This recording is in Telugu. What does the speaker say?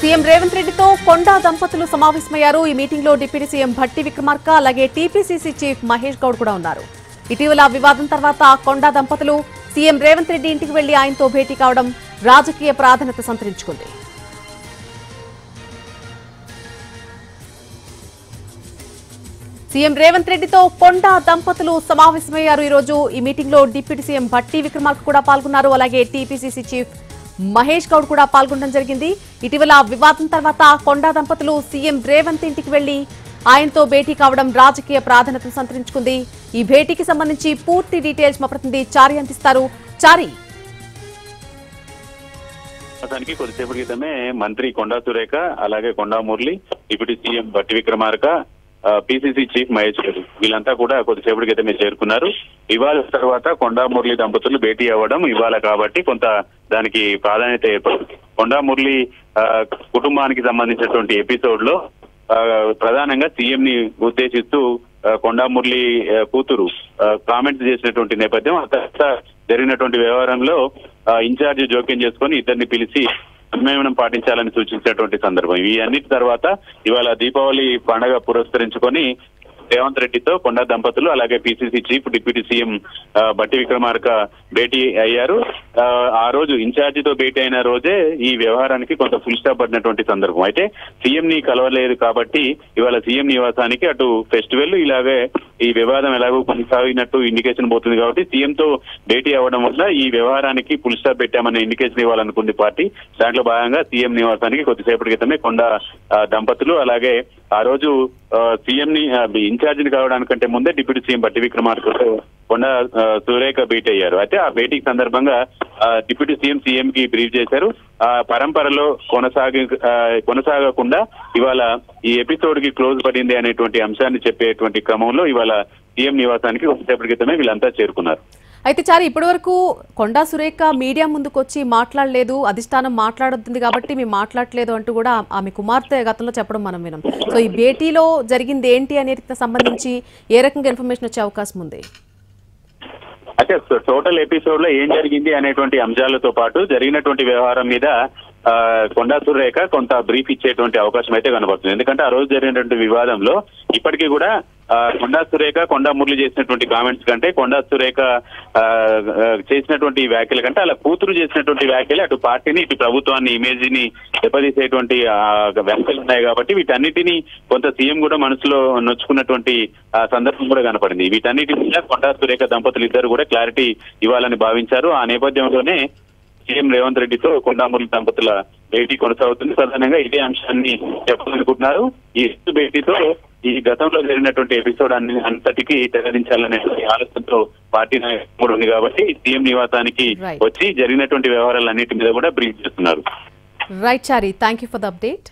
సీఎం రేవంత్ రెడ్డితో కొండా దంపతులు సమావేశమయ్యారు. ఈ మీటింగ్ లో డిప్యూటీ సీఎం భట్టి విక్రమార్క అలాగే టీపీసీసీ చీఫ్ మహేష్ గౌడ్ కూడా ఉన్నారు. ఇటీవల వివాదం తర్వాత కొండా దంపతులు సీఎం రేవంత్ రెడ్డి ఇంటికి వెళ్లి ఆయనతో భేటీ కావడం రాజకీయ ప్రాధాన్యత సంతరించుకుంది. సీఎం రేవంత్ రెడ్డితో కొండా దంపతులు సమావేశమయ్యారు. ఈ రోజు ఈ మీటింగ్ లో డిప్యూటీ సీఎం భట్టి విక్రమార్క కూడా పాల్గొన్నారు. అలాగే టీపీసీసీ చీఫ్ మహేష్ గౌడ్ కూడా పాల్గొనడం జరిగింది. ఇటీవల వివాదం తర్వాత కొండా దంపతులు సీఎం రేవంత్ ఇంటికి వెళ్లి ఆయనతో భేటీ కావడం రాజకీయ ప్రాధాన్యతను సంతరించుకుంది. ఈ భేటీకి సంబంధించి పూర్తి డీటెయిల్స్ మా ప్రతినిధి చారి అందిస్తారు. చారి, కొద్దిసేపటి క్రితమే మంత్రి కొండా సురేఖ అలాగే Konda Murali, deputy CM Bhatti Vikramarka, PCC chief Mahesh Goud వీళ్ళంతా కూడా కొద్దిసేపటి క్రితమే చేరుకున్నారు. ఇవాళ తర్వాత కొండా మురళి దంపతులు భేటీ అవ్వడం ఇవాళ కాబట్టి కొంత దానికి ప్రాధాన్యత ఏర్పడుతుంది. కొండా మురళి కుటుంబానికి సంబంధించినటువంటి ఎపిసోడ్ లో ప్రధానంగా సీఎం ని ఉద్దేశిస్తూ కొండా మురళి కూతురు కామెంట్స్ చేసినటువంటి నేపథ్యం, ఆ తర్వాత జరిగినటువంటి వ్యవహారంలో ఇన్ఛార్జి జోక్యం చేసుకుని ఇద్దరిని పిలిచి సంయమనం పాటించాలని సూచించినటువంటి సందర్భం. ఈ అన్నిటి తర్వాత ఇవాళ దీపావళి పండుగ పురస్కరించుకొని రేవంత్ రెడ్డితో కొండా దంపతులు అలాగే PCC chief deputy CM Bhatti Vikramarka భేటీ అయ్యారు. ఆ రోజు ఇన్ఛార్జితో భేటీ అయిన రోజే ఈ వ్యవహారానికి కొంత ఫుల్ స్టాప్ పడినటువంటి సందర్భం. అయితే సీఎం ని కలవలేదు కాబట్టి ఇవాళ సీఎం నివాసానికి అటు ఫెస్టివల్ ఇలాగే ఈ వివాదం ఎలాగో కొనసాగినట్టు ఇండికేషన్ పోతుంది కాబట్టి సీఎంతో భేటీ అవ్వడం వల్ల ఈ వ్యవహారానికి ఫుల్ స్టాప్ పెట్టామనే ఇండికేషన్ ఇవ్వాలనుకుంది పార్టీ. దాంట్లో భాగంగా సీఎం నివాసానికి కొద్దిసేపటి క్రితమే కొండా దంపతులు అలాగే ఆ రోజు సీఎం ని ఇన్ఛార్జిని కావడానికంటే ముందే డిప్యూటీ సీఎం భట్టి విక్రమార్కతో కొండా సురేఖ భేటీ అయ్యారు. అయితే ఆ భేటీకి సందర్భంగా డిప్యూటీ సీఎం కి బ్రీఫ్ చేశారు. ఆ పరంపరలో కొనసాగకుండా ఇవాళ ఈ ఎపిసోడ్ కి క్లోజ్ పడింది అనేటువంటి అంశాన్ని చెప్పేటువంటి క్రమంలో ఇవాళ సీఎం నివాసానికి కొద్దిసేపటి క్రితమే వీళ్ళంతా చేరుకున్నారు. అయితే చారి, ఇప్పటి వరకు కొండా సురేఖ మీడియా ముందుకు వచ్చి మాట్లాడలేదు, అధిష్టానం మాట్లాడుతుంది కాబట్టి మేము మాట్లాడలేదు అంటూ కూడా ఆమె కుమార్తె గతంలో చెప్పడం మనం విన్నాం. సో ఈ భేటీలో జరిగింది ఏంటి అనేది సంబంధించి ఏ రకంగా ఇన్ఫర్మేషన్ వచ్చే అవకాశం ఉంది? అయితే టోటల్ ఎపిసోడ్ లో ఏం జరిగింది అనేటువంటి అంశాలతో పాటు జరిగినటువంటి వ్యవహారం మీద కొండా సురేఖ కొంత బ్రీఫ్ ఇచ్చేటువంటి అవకాశం అయితే కనబడుతుంది. ఎందుకంటే ఆ రోజు జరిగినటువంటి వివాదంలో ఇప్పటికీ కూడా కొండా సురేఖ కొండా మురళి చేసినటువంటి కామెంట్స్ కంటే కొండా సురేఖ చేసినటువంటి వ్యాఖ్యల కంటే అలా కూతురు చేసినటువంటి వ్యాఖ్యలు అటు పార్టీని ఇటు ప్రభుత్వాన్ని ఇమేజ్ ని దెబ్బతీసేటువంటి వ్యాఖ్యలు ఉన్నాయి కాబట్టి వీటన్నిటినీ కొంత సీఎం కూడా మనసులో నొచ్చుకున్నటువంటి సందర్భం కూడా కనపడింది. వీటన్నిటి మీద కొండా సురేఖ దంపతులు ఇద్దరు కూడా క్లారిటీ ఇవ్వాలని భావించారు. ఆ నేపథ్యంలోనే సీఎం రేవంత్ రెడ్డితో కొండా మురళి దంపతుల భేటీ కొనసాగుతుంది. ప్రధానంగా ఇదే అంశాన్ని చెప్పాలనుకుంటున్నారు. ఈ భేటీతో ఈ గతంలో జరిగినటువంటి ఎపిసోడ్ అంతటికి తెరదించాలనే ఆలోచనతో పార్టీ నాయకుడు ఉంది కాబట్టి సీఎం నివాసానికి వచ్చి జరిగినటువంటి వ్యవహారాలన్నిటి మీద కూడా బ్రీఫ్ చేస్తున్నారు. Right Chari, thank you for the update.